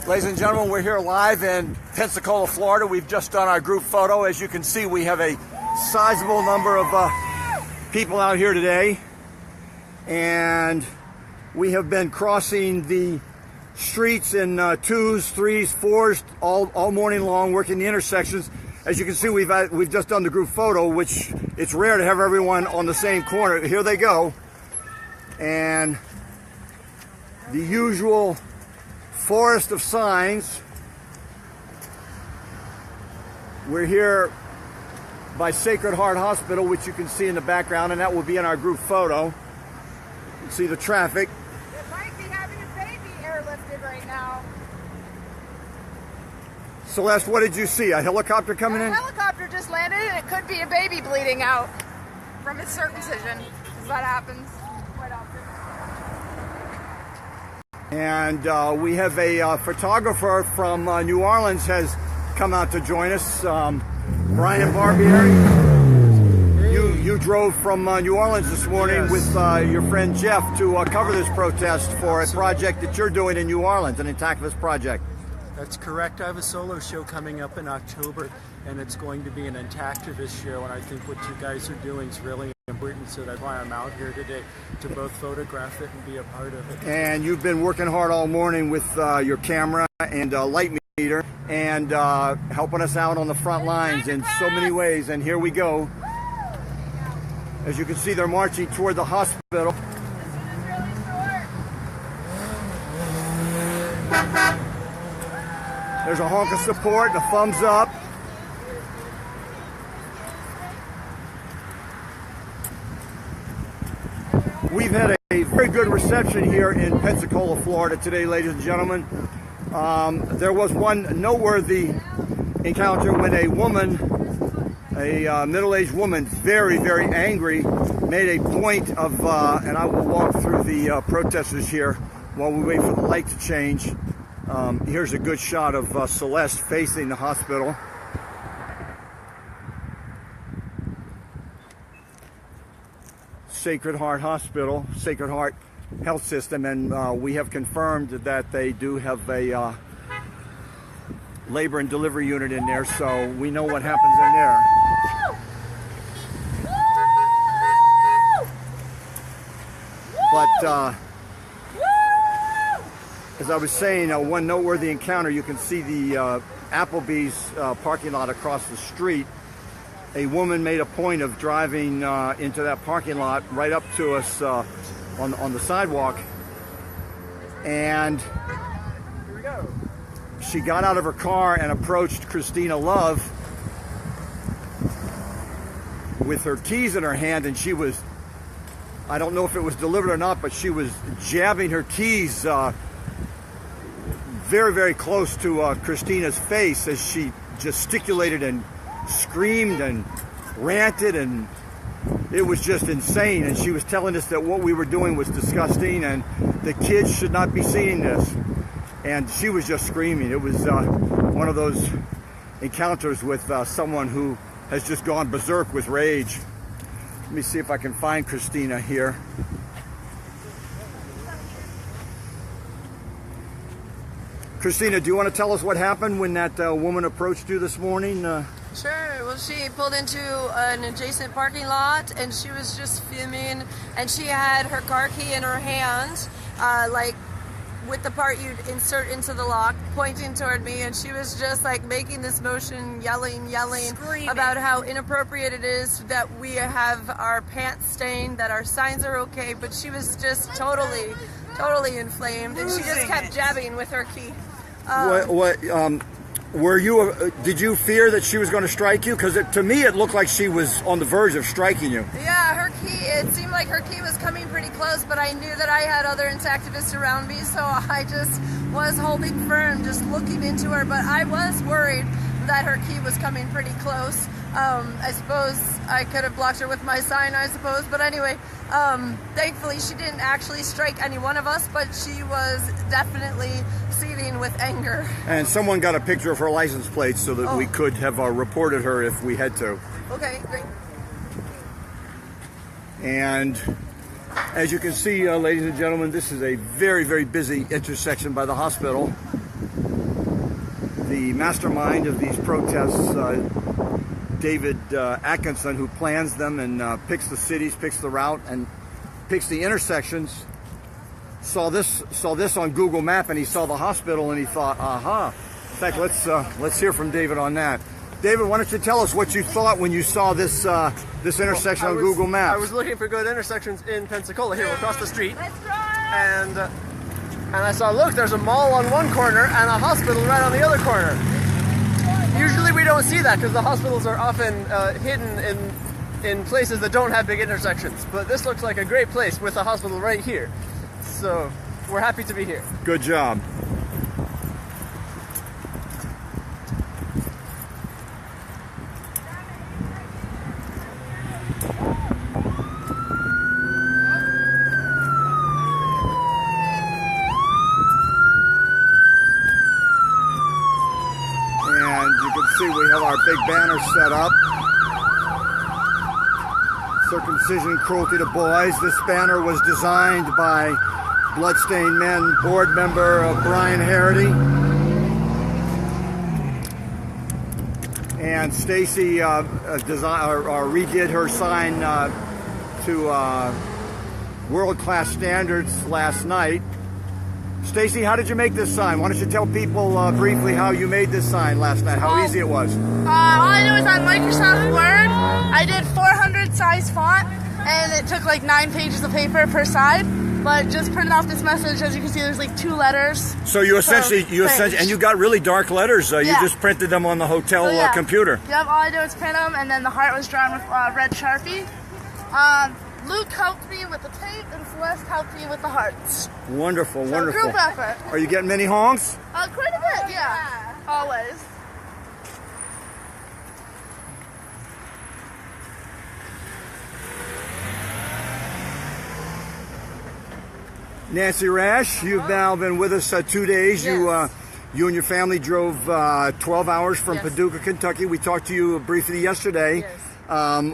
Ladies and gentlemen, we're here live in Pensacola, Florida. We've just done our group photo. As you can see, we have a sizable number of people out here today. And we have been crossing the streets in 2s, 3s, 4s all morning long, working the intersections. As you can see, we've just done the group photo, which it's rare to have everyone on the same corner. Here they go. And the usual forest of signs. We're here by Sacred Heart Hospital, which you can see in the background, and that will be in our group photo. You can see the traffic. It might be having a baby airlifted right now. Celeste, what did you see? A helicopter coming in? A helicopter just landed, and it could be a baby bleeding out from its circumcision. That happens quite often. And we have a photographer from New Orleans has come out to join us. Brian Barbaric, you drove from New Orleans this morning. Yes. With your friend Jeff to cover this protest for a project that you're doing in New Orleans, an activist project. That's correct. I have a solo show coming up in October, and it's going to be an activist show, and I think what you guys are doing is really important, so that's why I'm out here today, to both photograph it and be a part of it. And you've been working hard all morning with your camera and light meter and helping us out on the front lines in so many ways, and here we go. As you can see, they're marching toward the hospital. There's a honk of support, a thumbs up. We've had a very good reception here in Pensacola, Florida today, ladies and gentlemen. There was one noteworthy encounter when a woman, a middle-aged woman, very, very angry, made a point of, and I will walk through the protesters here while we wait for the light to change. Here's a good shot of Celeste facing the hospital. Sacred Heart Hospital, Sacred Heart Health System, and we have confirmed that they do have a labor and delivery unit in there, so we know what happens in there. But as I was saying, one noteworthy encounter, you can see the Applebee's parking lot across the street. A woman made a point of driving into that parking lot right up to us on the sidewalk, and she got out of her car and approached Christina Love with her keys in her hand, and she was, I don't know if it was deliberate or not, but she was jabbing her keys very, very close to Christina's face as she gesticulated and screamed and ranted, and it was just insane. And she was telling us that what we were doing was disgusting and the kids should not be seeing this, and she was just screaming. It was one of those encounters with someone who has just gone berserk with rage. Let me see if I can find Christina here. Christina, do you want to tell us what happened when that woman approached you this morning? Sure. Well, she pulled into an adjacent parking lot, and she was just filming, and she had her car key in her hand, like with the part you'd insert into the lock, pointing toward me, and she was just like making this motion, yelling Screaming about how inappropriate it is that we have our pants stained, that our signs are okay, but she was just totally inflamed, and she just kept jabbing with her key. Were you? Did you fear that she was going to strike you? Because to me, it looked like she was on the verge of striking you. Yeah, her key. It seemed like her key was coming pretty close, but I knew that I had other activists around me, so I just was holding firm, just looking into her. But I was worried that her key was coming pretty close. I suppose I could have blocked her with my sign, I suppose. But anyway, thankfully she didn't actually strike any one of us, but she was definitely seething with anger. And someone got a picture of her license plate so that we could have reported her if we had to. Okay, great. And as you can see, ladies and gentlemen, this is a very, very busy intersection by the hospital. The mastermind of these protests, David Atkinson, who plans them and picks the cities, picks the route, and picks the intersections, saw this on Google Map, and he saw the hospital, and he thought, aha. In fact, let's hear from David on that. David, why don't you tell us what you thought when you saw this this intersection on Google Maps? I was looking for good intersections in Pensacola, here across the street, and I saw, look, there's a mall on one corner and a hospital right on the other corner. Usually we don't see that because the hospitals are often hidden in places that don't have big intersections, but this looks like a great place with a hospital right here. So we're happy to be here. Good job. And you can see we have our big banner set up. Circumcision, cruelty to boys. This banner was designed by Bloodstained Men board member Brian Harity. And Stacy redid her sign to world-class standards last night. Stacy, how did you make this sign? Why don't you tell people briefly how you made this sign last night, how easy it was? All I did was on Microsoft Word, I did 400 size font, and it took like 9 pages of paper per side, but just printed off this message. As you can see, there's like 2 letters. So you essentially, and you got really dark letters. You just printed them on the hotel computer. Yep, all I did was print them, and then the heart was drawn with red Sharpie. Luke helped me with the tape, and Celeste helped me with the hearts. Wonderful, So wonderful. group effort. Are you getting many honks? Quite a bit, yeah. Always. Nancy Rash, you've now been with us 2 days. Yes. You and your family drove 12 hours from Paducah, Kentucky. We talked to you briefly yesterday. Yes.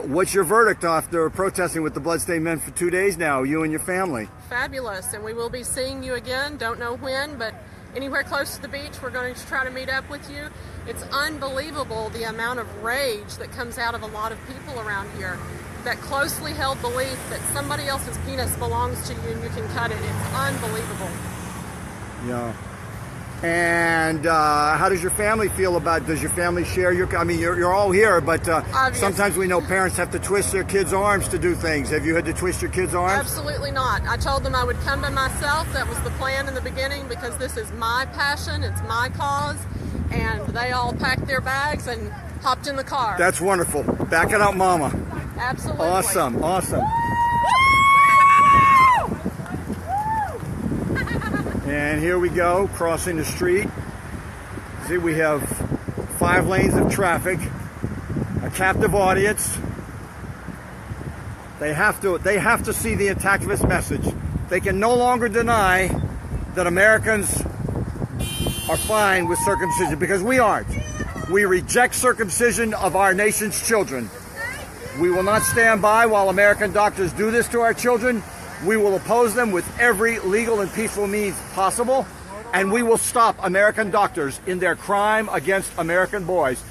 What's your verdict after protesting with the Bloodstained Men for 2 days now, you and your family? Fabulous, and we will be seeing you again. Don't know when, but anywhere close to the beach, we're going to try to meet up with you. It's unbelievable the amount of rage that comes out of a lot of people around here. That closely held belief that somebody else's penis belongs to you and you can cut it. It's unbelievable. Yeah. And how does your family feel about? Does your family share your? I mean, you're all here, but sometimes we know parents have to twist their kids' arms to do things. Have you had to twist your kids' arms? Absolutely not. I told them I would come by myself. That was the plan in the beginning because this is my passion. It's my cause, and they all packed their bags and hopped in the car. That's wonderful. Back it up, Mama. Absolutely. Awesome, awesome. And here we go, crossing the street. See, we have 5 lanes of traffic, a captive audience. They have to see the activist message. They can no longer deny that Americans are fine with circumcision, because we aren't. We reject circumcision of our nation's children. We will not stand by while American doctors do this to our children. We will oppose them with every legal and peaceful means possible, and we will stop American doctors in their crime against American boys.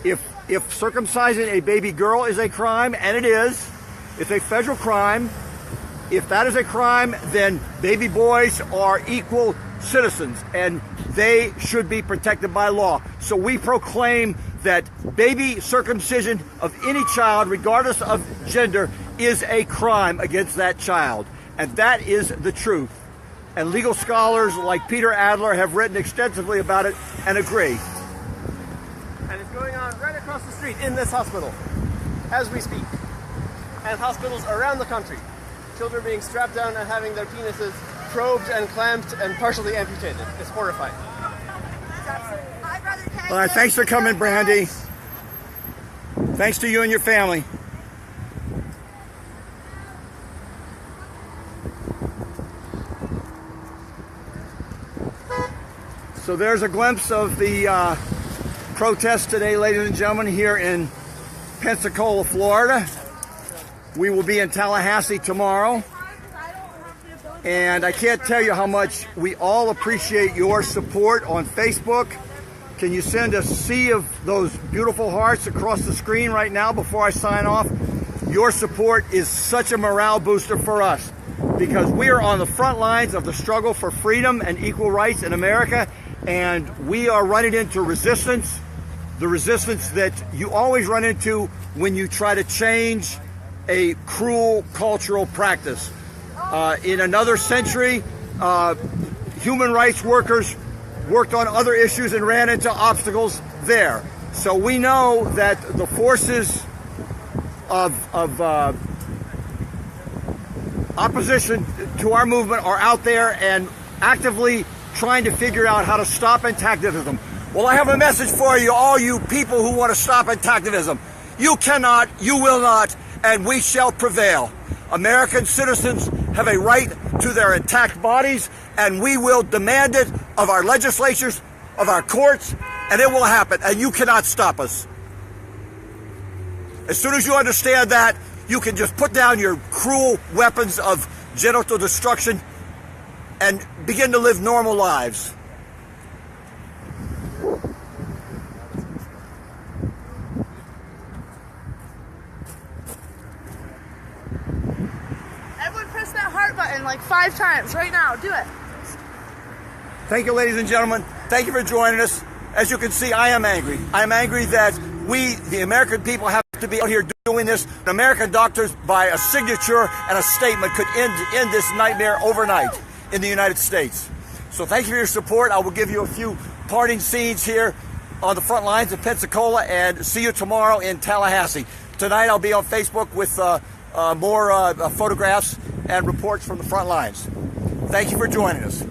If circumcising a baby girl is a crime, and it is, it's a federal crime. If that is a crime, then baby boys are equal citizens, and they should be protected by law. So we proclaim that baby circumcision of any child, regardless of gender, is a crime against that child. And that is the truth. And legal scholars like Peter Adler have written extensively about it and agree. And it's going on right across the street in this hospital as we speak. And hospitals around the country. Children being strapped down and having their penises probed and clamped and partially amputated. It's horrifying. All right, thanks for coming, Brandy. Thanks to you and your family. So there's a glimpse of the protest today, ladies and gentlemen, here in Pensacola, Florida. We will be in Tallahassee tomorrow. And I can't tell you how much we all appreciate your support on Facebook. Can you send a sea of those beautiful hearts across the screen right now before I sign off? Your support is such a morale booster for us because we are on the front lines of the struggle for freedom and equal rights in America, and we are running into resistance, the resistance that you always run into when you try to change a cruel cultural practice. In another century, human rights workers worked on other issues and ran into obstacles there. So we know that the forces of opposition to our movement are out there and actively trying to figure out how to stop intactivism. Well, I have a message for you, all you people who want to stop intactivism. You cannot, you will not, and we shall prevail. American citizens have a right to their intact bodies, and we will demand it of our legislatures, of our courts, and it will happen, and you cannot stop us. As soon as you understand that, you can just put down your cruel weapons of genital destruction and begin to live normal lives. Everyone press that heart button like 5 times right now. Do it. Thank you, ladies and gentlemen. Thank you for joining us. As you can see, I am angry. I am angry that we, the American people, have to be out here doing this. American doctors, by a signature and a statement, could end this nightmare overnight in the United States. So thank you for your support. I will give you a few parting scenes here on the front lines of Pensacola, and see you tomorrow in Tallahassee. Tonight I'll be on Facebook with more photographs and reports from the front lines. Thank you for joining us.